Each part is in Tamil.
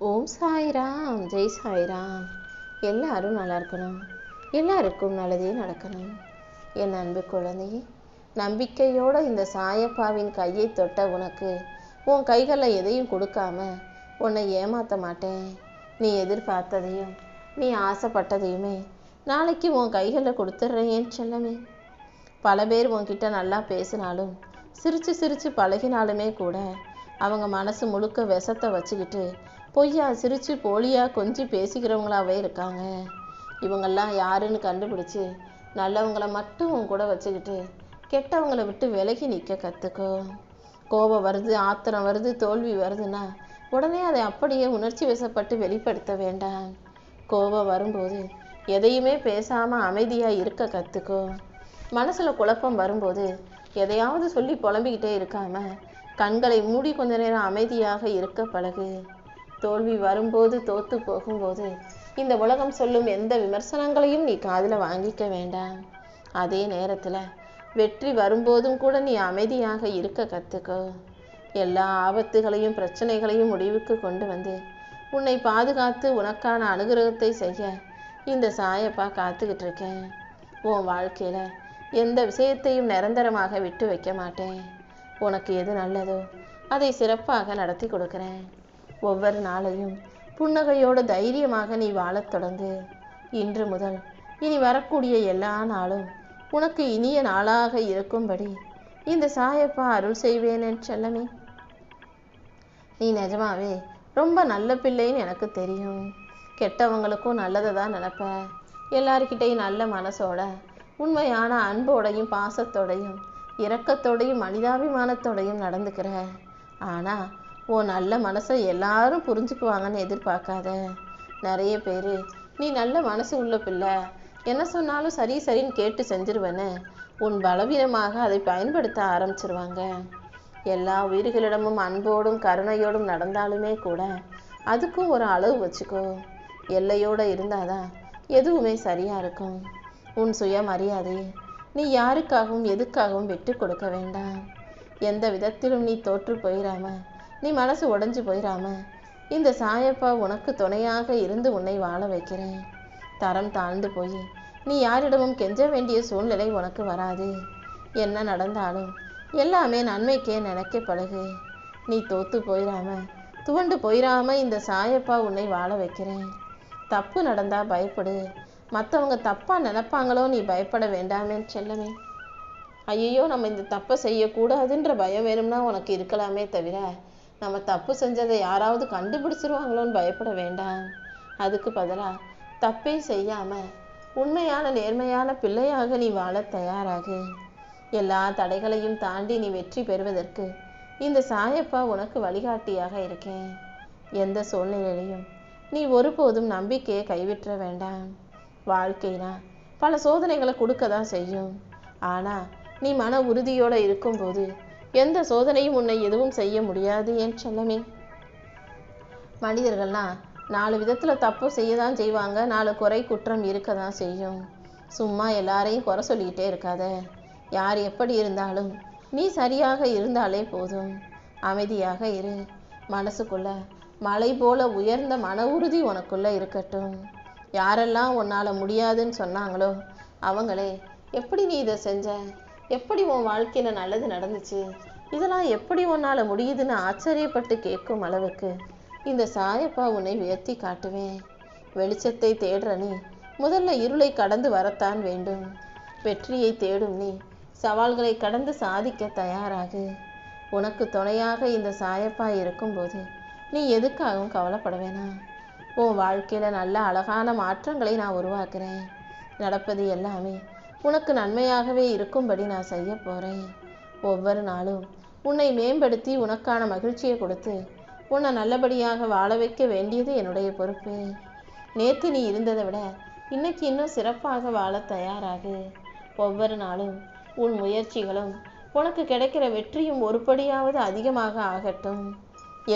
ஓம் சாய்ராம், ஜெய் சாய்ராம். எல்லாரும் நல்லா இருக்கணும், எல்லாருக்கும் நல்லதே நடக்கணும். என் அன்பு குழந்தையே, நம்பிக்கையோட இந்த சாயப்பாவின் கையை தொட்ட உனக்கு உன் கைகளில் எதையும் கொடுக்காம உன்னை ஏமாற்ற மாட்டேன். நீ எதிர்பார்த்ததையும் நீ ஆசைப்பட்டதையுமே நாளைக்கு உன் கைகளில் கொடுத்துட்றேன் செல்லமே. பல பேர் உன்கிட்ட நல்லா பேசினாலும் சிரித்து சிரித்து பழகினாலுமே கூட அவங்க மனசு முழுக்க விஷத்தை வச்சுக்கிட்டு பொய்யா சிரித்து போலியா கொஞ்சி பேசிக்கிறவங்களாவே இருக்காங்க. இவங்கெல்லாம் யாருன்னு கண்டுபிடிச்சி நல்லவங்களை மட்டும் உன் கூட வச்சுக்கிட்டு கெட்டவங்களை விட்டு விலகி நிற்க கற்றுக்கோ. கோபம் வருது, ஆத்திரம் வருது, தோல்வி வருதுன்னா உடனே அதை அப்படியே உணர்ச்சி வசப்பட்டு வெளிப்படுத்த வேண்டாம். கோபம் வரும்போது எதையுமே பேசாமல் அமைதியாக இருக்க கற்றுக்கோ. மனசில் குழப்பம் வரும்போது எதையாவது சொல்லி புலம்பிக்கிட்டே இருக்காம கண்களை மூடி கொஞ்ச நேரம் அமைதியாக இருக்க பழகு. தோல்வி வரும்போது, தோத்து போகும்போது இந்த உலகம் சொல்லும் எந்த விமர்சனங்களையும் நீ காதில் வாங்கிக்க வேண்டாம். அதே நேரத்தில் வெற்றி வரும்போதும் கூட நீ அமைதியாக இருக்க கற்றுக்கோ. எல்லா ஆபத்துகளையும் பிரச்சனைகளையும் முடிவுக்கு கொண்டு வந்து உன்னை பாதுகாத்து உனக்கான அனுகிரகத்தை செய்ய இந்த சாயப்பா காத்துக்கிட்டு இருக்கேன். உன் வாழ்க்கையில் எந்த விஷயத்தையும் நிரந்தரமாக விட்டு வைக்க மாட்டேன். உனக்கு எது நல்லதோ அதை சிறப்பாக நடத்தி கொடுக்குறேன். ஒவ்வொரு நாளையும் புன்னகையோடு தைரியமாக நீ வாழத் தொடங்கு. இன்று முதல் இனி வரக்கூடிய எல்லா நாளும் உனக்கு இனிய நாளாக இருக்கும்படி இந்த சாயப்பா அருள் செய்வேன் என் செல்லமே. நீ நிஜமாவே ரொம்ப நல்ல பிள்ளைன்னு எனக்கு தெரியும். கெட்டவங்களுக்கும் நல்லதை தான் நினைப்ப. எல்லாருக்கிட்டையும் நல்ல மனசோட, உண்மையான அன்போடையும் பாசத்தோடையும் இரக்கத்தோடையும் மனிதாபிமானத்தோடையும் நடந்துக்கிற. ஆனால் உன் நல்ல மனசை எல்லாரும் புரிஞ்சுக்குவாங்கன்னு எதிர்பார்க்காத. நிறைய பேர் நீ நல்ல மனசு உள்ள பிள்ளை, என்ன சொன்னாலும் சரி சரின்னு கேட்டு செஞ்சிருவேன்னு உன் பலவீனமாக அதை பயன்படுத்த ஆரம்பிச்சிருவாங்க. எல்லா உயிர்களிடமும் அன்போடும் கருணையோடும் நடந்தாலுமே கூட அதுக்கும் ஒரு அளவு வச்சுக்கோ. எல்லையோடு இருந்தாதான் எதுவுமே சரியாக இருக்கும். உன் சுயமரியாதை நீ யாருக்காகவும் எதுக்காகவும் விட்டு கொடுக்க வேண்டாம். எந்த விதத்திலும் நீ தோற்று போயிடாம, நீ மனசு உடைஞ்சு போயிடாம இந்த சாயப்பா உனக்கு துணையாக இருந்து உன்னை வாழ வைக்கிறேன். தரம் தாழ்ந்து போய் நீ யாரிடமும் கெஞ்ச வேண்டிய சூழ்நிலை உனக்கு வராது. என்ன நடந்தாலும் எல்லாமே நன்மைக்கே நினைக்க பழகு. நீ தோத்து போயிடாம, துவண்டு போயிடாம இந்த சாயப்பா உன்னை வாழ வைக்கிறேன். தப்பு நடந்தா பயப்படு. மற்றவங்க தப்பாக நினைப்பாங்களோ நீ பயப்பட வேண்டாமே செல்லமே. ஐயோ நம்ம இந்த தப்பை செய்யக்கூடாதுன்ற பயம் வேணும்னா உனக்கு இருக்கலாமே தவிர நம்ம தப்பு செஞ்சதை யாராவது கண்டுபிடிச்சிருவாங்களோன்னு பயப்பட வேண்டாம். அதுக்கு பதிலாக தப்பே செய்யாமல் உண்மையான நேர்மையான பிள்ளையாக நீ வாழ தயாராகு. எல்லா தடைகளையும் தாண்டி நீ வெற்றி பெறுவதற்கு இந்த சாயப்பா உனக்கு வழிகாட்டியாக இருக்கேன். எந்த சூழ்நிலையிலையும் நீ ஒருபோதும் நம்பிக்கையை கைவிட்ட வேண்டாம். வாழ்க்கைனா பல சோதனைகளை கொடுக்க தான் செய்யும். ஆனால் நீ மன உறுதியோடு இருக்கும்போது எந்த சோதனையும் உன்னை எதுவும் செய்ய முடியாது என் செல்லமே. மனிதர்கள்லாம் 4 விதத்தில் தப்பு செய்ய தான் செய்வாங்க, 4 குறை குற்றம் இருக்க தான் செய்யும். சும்மா எல்லாரையும் குறை சொல்லிக்கிட்டே இருக்காத. யார் எப்படி இருந்தாலும் நீ சரியாக இருந்தாலே போதும். அமைதியாக இரு. மனசுக்குள்ள மலை போல உயர்ந்த மன உறுதி உனக்குள்ள இருக்கட்டும். யாரெல்லாம் உன்னால் முடியாதுன்னு சொன்னாங்களோ அவங்களே எப்படி நீ இதை செஞ்ச, எப்படி உன் வாழ்க்கையில் நல்லது நடந்துச்சு, இதெல்லாம் எப்படி உன்னால் முடியுதுன்னு ஆச்சரியப்பட்டு கேட்கும் அளவுக்கு இந்த சாயப்பா உன்னை உயர்த்தி காட்டுவேன். வெளிச்சத்தை தேடுற நீ முதல்ல இருளை கடந்து வரத்தான் வேண்டும். வெற்றியை தேடும் நீ சவால்களை கடந்து சாதிக்க தயாராகு. உனக்கு துணையாக இந்த சாயப்பா இருக்கும்போது நீ எதுக்காகவும் கவலைப்பட வேணாம். உன் வாழ்க்கையில் நல்ல அழகான மாற்றங்களை நான் உருவாக்குறேன். நடப்பது எல்லாமே உனக்கு நன்மையாகவே இருக்கும்படி நான் செய்ய போகிறேன். ஒவ்வொரு நாளும் உன்னை மேம்படுத்தி உனக்கான மகிழ்ச்சியை கொடுத்து உன்னை நல்லபடியாக வாழ வைக்க வேண்டியது என்னுடைய பொறுப்பு. நேற்று நீ இருந்ததை விட இன்னைக்கு இன்னும் சிறப்பாக வாழ தயாராகு. ஒவ்வொரு நாளும் உன் முயற்சிகளும் உனக்கு கிடைக்கிற வெற்றியும் ஒருபடியாவது அதிகமாக ஆகட்டும்.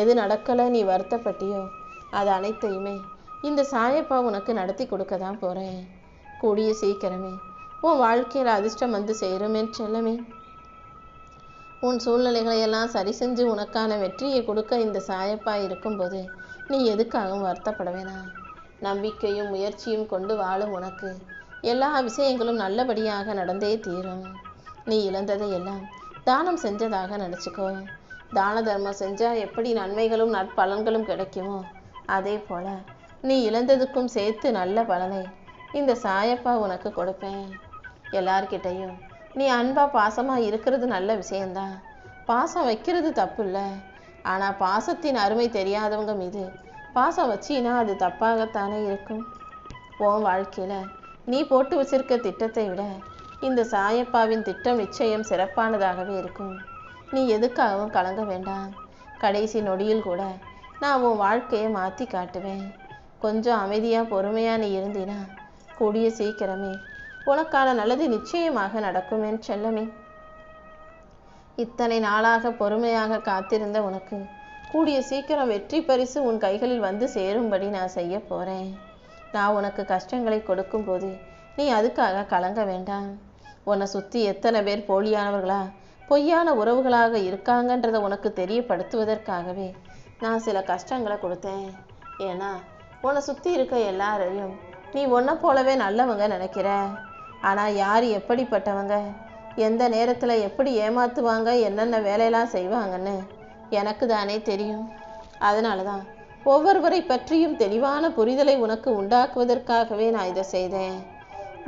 எது நடக்கலை நீ வருத்தப்பட்டியோ அது அனைத்தையுமே இந்த சாயப்பா உனக்கு நடத்தி கொடுக்க தான் போகிறேன். கூடிய சீக்கிரமே உன் வாழ்க்கையில் அதிர்ஷ்டம் வந்து சேரும் என் செல்லமே. உன் சூழ்நிலைகளை எல்லாம் சரி செஞ்சு உனக்கான வெற்றியை கொடுக்க இந்த சாயப்பா இருக்கும்போது நீ எதுக்காகவும் வருத்தப்பட வேணாம். நம்பிக்கையும் முயற்சியும் கொண்டு வாழும் உனக்கு எல்லா விஷயங்களும் நல்லபடியாக நடந்தே தீரும். நீ இழந்ததை எல்லாம் தானம் செஞ்சதாக நினச்சிக்கோ. தான தர்மம் செஞ்சால் எப்படி நன்மைகளும் நற்பலன்களும் கிடைக்குமோ அதே போல நீ இழந்ததுக்கும் சேர்த்து நல்ல பலனை இந்த சாயப்பா உனக்கு கொடுப்பேன். எல்லார்கிட்டையும் நீ அன்பா பாசமா இருக்கிறது நல்ல விஷயம்தான். பாசம் வைக்கிறது தப்பு இல்லை. ஆனால் பாசத்தின் அருமை தெரியாதவங்க மீது பாசம் வச்சின்னா அது தப்பாகத்தானே இருக்கும். உன் வாழ்க்கையில் நீ போட்டு வச்சிருக்க திட்டத்தை விட இந்த சாயப்பாவின் திட்டம் நிச்சயம் சிறப்பானதாகவே இருக்கும். நீ எதுக்காகவும் கலங்க வேண்டாம். கடைசி நொடியில் கூட நான் உன் வாழ்க்கையை மாற்றி காட்டுவேன். கொஞ்சம் அமைதியாக பொறுமையாக நீ இருந்தினா கூடிய சீக்கிரமே உனக்கான நல்லது நிச்சயமாக நடக்கும் என் செல்லமே. இத்தனை நாளாக பொறுமையாக காத்திருந்த உனக்கு கூடிய சீக்கிரம் வெற்றி பரிசு உன் கைகளில் வந்து சேரும்படி நான் செய்ய போகிறேன். நான் உனக்கு கஷ்டங்களை கொடுக்கும்போது நீ அதுக்காக கலங்க வேண்டாம். உன்னை சுற்றி எத்தனை பேர் போலியானவர்களா பொய்யான உறவுகளாக இருக்காங்கன்றதை உனக்கு தெரியப்படுத்துவதற்காகவே நான் சில கஷ்டங்களை கொடுத்தேன். ஏன்னா உன்னை சுற்றி இருக்க எல்லாரையும் நீ உன்னை போலவே நல்லவங்க நினைக்கிற. ஆனால் யார் எப்படிப்பட்டவங்க, எந்த நேரத்தில் எப்படி ஏமாற்றுவாங்க, என்னென்ன வேலையெல்லாம் செய்வாங்கன்னு எனக்கு தானே தெரியும். அதனால தான் ஒவ்வொருவரை பற்றியும் தெளிவான புரிதலை உனக்கு உண்டாக்குவதற்காகவே நான் இதை செய்தேன்.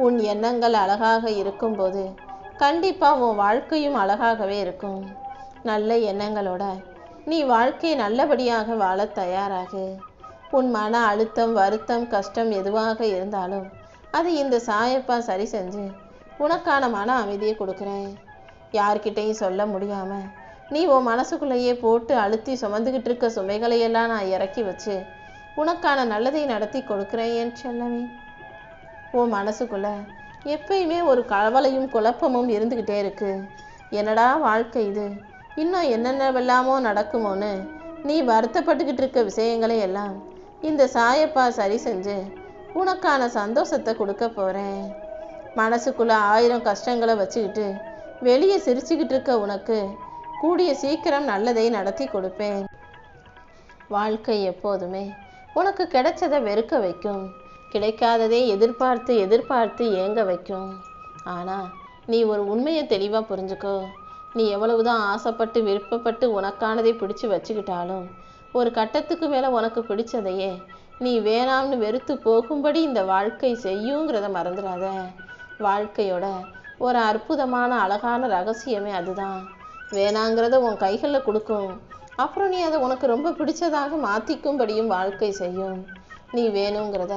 உன் எண்ணங்கள் அழகாக இருக்கும்போது கண்டிப்பாக உன் வாழ்க்கையும் அழகாகவே இருக்கும். நல்ல எண்ணங்களோட நீ வாழ்க்கையை நல்லபடியாக வாழ தயாராகு. உன் மன அழுத்தம், வருத்தம், கஷ்டம் எதுவாக இருந்தாலும் அது இந்த சாயப்பா சரி செஞ்சு உனக்கான மன அமைதியை கொடுக்குறேன். யார்கிட்டையும் சொல்ல முடியாமல் நீ உன் மனசுக்குள்ளேயே போட்டு அழுத்தி சுமந்துக்கிட்டு இருக்க சுமைகளையெல்லாம் நான் இறக்கி வச்சு உனக்கான நல்லதை நடத்தி கொடுக்குறேன் என் செல்லமே. உன் மனசுக்குள்ள எப்பயுமே ஒரு கவலையும் குழப்பமும் இருந்துக்கிட்டே இருக்கு. என்னடா வாழ்க்கை இது, இன்னும் என்னென்னவெல்லாமோ நடக்குமோன்னு நீ வருத்தப்பட்டுக்கிட்டு இருக்க விஷயங்களை எல்லாம் இந்த சாயப்பா சரி செஞ்சு உனக்கான சந்தோஷத்தை கொடுக்க போகிறேன். மனசுக்குள்ள 1000 கஷ்டங்களை வச்சுக்கிட்டு வெளியே சிரிச்சுக்கிட்டு இருக்க உனக்கு கூடிய சீக்கிரம் நல்லதை நடத்தி கொடுப்பேன். வாழ்க்கை எப்போதுமே உனக்கு கிடைச்சதை வெறுக்க வைக்கும், கிடைக்காததை எதிர்பார்த்து எதிர்பார்த்து ஏங்க வைக்கும். ஆனால் நீ ஒரு உண்மையை தெளிவாக புரிஞ்சுக்கோ. நீ எவ்வளவுதான் ஆசைப்பட்டு விருப்பப்பட்டு உனக்கானதை பிடிச்சி வச்சுக்கிட்டாலும் ஒரு கட்டத்துக்கு மேலே உனக்கு பிடிச்சதையே நீ வேணாம்னு வெறுத்து போகும்படி இந்த வாழ்க்கை செய்யுங்கிறத மறந்துடாத. வாழ்க்கையோட ஒரு அற்புதமான அழகான ரகசியமே அதுதான். வேணாங்கிறத உன் கைகளில் கொடுக்கும், அப்புறம் நீ அதை உனக்கு ரொம்ப பிடிச்சதாக மாற்றிக்கும்படியும் வாழ்க்கை செய்யும். நீ வேணுங்கிறத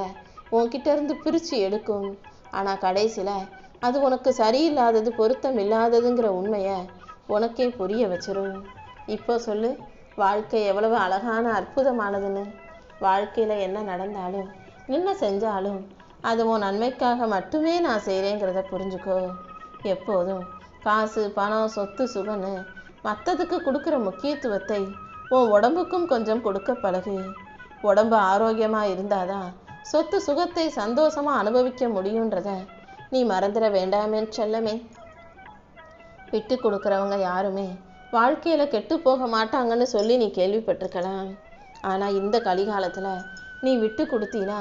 உன்கிட்ட இருந்து பிரித்து எடுக்கும், ஆனால் கடைசியில் அது உனக்கு சரியில்லாதது, பொருத்தம் இல்லாததுங்கிற உண்மையை உனக்கே புரிய வச்சிரும். இப்போ சொல்லு, வாழ்க்கை எவ்வளவு அழகான அற்புதமானதுன்னு. வாழ்க்கையில் என்ன நடந்தாலும் என்ன செஞ்சாலும் அது உன் நன்மைக்காக மட்டுமே நான் செய்கிறேங்கிறத புரிஞ்சுக்கோ. எப்போதும் காசு, பணம், சொத்து, சுகன்னு மற்றதுக்கு கொடுக்குற முக்கியத்துவத்தை உன் உடம்புக்கும் கொஞ்சம் கொடுக்க பழகு. உடம்பு ஆரோக்கியமாக இருந்தாதான் சொத்து சுகத்தை சந்தோஷமாக அனுபவிக்க முடியுன்றத நீ மறந்துட வேண்டாமே செல்லமே. விட்டு கொடுக்குறவங்க யாருமே வாழ்க்கையில் கெட்டு போக மாட்டாங்கன்னு சொல்லி நீ கேள்விப்பட்டிருக்கலாம். ஆனால் இந்த கலிகாலத்தில் நீ விட்டு கொடுத்தீனா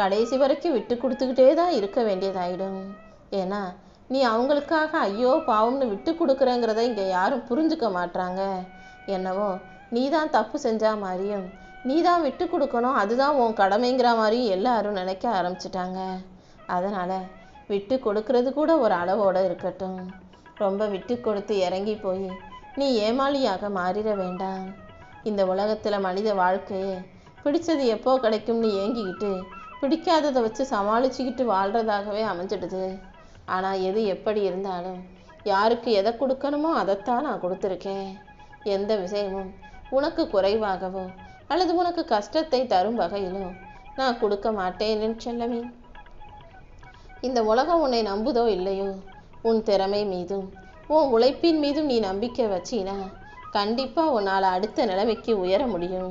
கடைசி வரைக்கும் விட்டு கொடுத்துக்கிட்டே தான் இருக்க வேண்டியதாயிடும். ஏன்னா நீ அவங்களுக்காக ஐயோ பாவம்னு விட்டு கொடுக்குறேங்கிறத இங்கே யாரும் புரிஞ்சுக்க மாட்டாங்க. என்னவோ நீ தான் தப்பு செஞ்சா மாதிரியும் நீ தான் விட்டு கொடுக்கணும், அதுதான் உன் கடமைங்கிற மாதிரியும் எல்லாரும் நினைக்க ஆரம்பிச்சிட்டாங்க. அதனால் விட்டு கொடுக்கறது கூட ஒரு அளவோடு இருக்கட்டும். ரொம்ப விட்டு கொடுத்து இறங்கி போய் நீ ஏமாளியாக மாறிட வேண்டாம். இந்த உலகத்தில் மனித வாழ்க்கையே பிடிச்சது எப்போ கிடைக்கும்னு ஏங்கிக்கிட்டு பிடிக்காததை வச்சு சமாளிச்சுக்கிட்டு வாழ்கிறதாகவே அமைஞ்சிடுது. ஆனால் எது எப்படி இருந்தாலும் யாருக்கு எதை கொடுக்கணுமோ அதைத்தான் நான் கொடுத்துருக்கேன். எந்த விஷயமும் உனக்கு குறைவாகவோ அல்லது உனக்கு கஷ்டத்தை தரும் வகையிலோ நான் கொடுக்க மாட்டேன்னு செல்லமே. இந்த உலகம் உன்னை நம்புதோ இல்லையோ, உன் திறமை மீதும் உன் உழைப்பின் மீதும் நீ நம்பிக்கை வச்சினா கண்டிப்பாக உன்னால் அடுத்த நிலைமைக்கு உயர முடியும்.